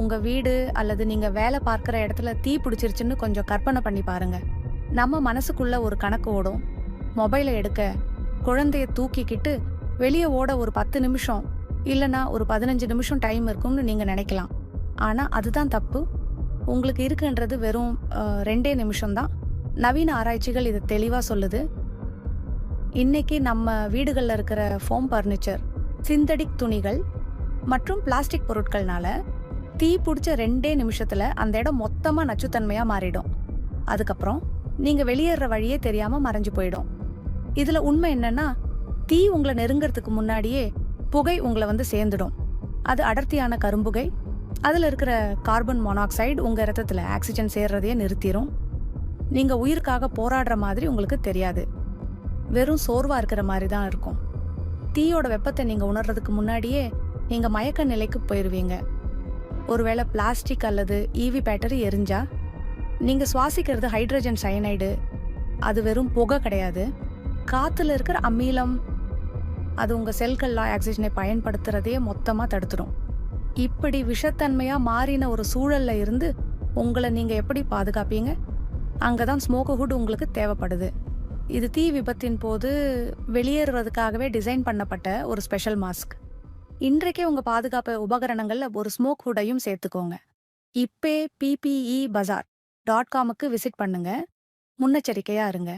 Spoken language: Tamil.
உங்க வீடு அல்லது நீங்க வேலை பார்க்குற இடத்துல தீ பிடிச்சிருச்சுன்னு கொஞ்சம் கற்பனை பண்ணி பாருங்க. நம்ம மனசுக்குள்ள ஒரு கணக்கு ஓடும். மொபைலை எடுக்க, குழந்தைய தூக்கிக்கிட்டு வெளியே ஓட ஒரு 10 நிமிஷம் இல்லனா ஒரு 15 நிமிஷம் டைம் இருக்கும்னு நீங்க நினைக்கலாம். ஆனா அதுதான் தப்பு. உங்களுக்கு இருக்குன்றது வெறும் 2 நிமிஷம் தான். நவீன ஆராய்ச்சிகள் இது தெளிவா சொல்லுது. இன்னைக்கு நம்ம வீடுகள்ல இருக்கிற ஃபோம் பர்னிச்சர், சிந்தடிக் துணிகள் மற்றும் பிளாஸ்டிக் பொருட்கள்னால தீ பிடிச்ச 2 நிமிஷத்துல அந்த இடம் மொத்தமா நச்சுத்தன்மையா மாறிடும். அதுக்கப்புறம் நீங்க வெளியேற வழியே தெரியாம மறைஞ்சு போயிடும். இதுல உண்மை என்னன்னா, தீ உங்களை நெருங்கறதுக்கு முன்னாடியே புகை உங்களை வந்து சேர்ந்துடும். அது அடர்த்தியான கரும்புகை. அதுல இருக்கிற கார்பன் மோனாக்சைடு உங்க ரத்தத்துல ஆக்சிஜன் சேர்றதையே நிறுத்திடும். நீங்க உயிருக்காக போராடுற மாதிரி உங்களுக்கு தெரியாது. வெறும் சோர்வா இருக்கிற மாதிரி தான் இருக்கும். தீயோட வெப்பத்தை நீங்க உணர்றதுக்கு முன்னாடியே நீங்க மயக்க நிலைக்கு போயிருவீங்க. ஒருவேளை பிளாஸ்டிக் அல்லது ஈவி பேட்டரி எரிஞ்சா நீங்க சுவாசிக்கிறது ஹைட்ரஜன் சயனைடு. அது வெறும் புகை கிடையாது. காத்துல இருக்கிற அமிலம் அது உங்க செல்கள்ல ஆக்சிஜனை பயன்படுத்துறதையே மொத்தமா தடுத்துடும். இப்படி விஷத்தன்மையா மாறின ஒரு சூழல்ல இருந்து உங்களை நீங்க எப்படி பாதுகாப்பீங்க? அங்கதான் ஸ்மோக் ஹுட் உங்களுக்கு தேவைப்படுது. இது தீ விபத்தின் போது வெளியேறுவதற்காகவே டிசைன் பண்ணப்பட்ட ஒரு ஸ்பெஷல் மாஸ்க். இன்றைக்கே உங்க பாதுகாப்பு உபகரணங்கள்ல ஒரு ஸ்மோக் ஹுட்டையும் சேர்த்துக்கோங்க. இப்பே PPEBazaar.comக்கு விசிட் பண்ணுங்க. முன்னெச்சரிக்கையா இருங்க.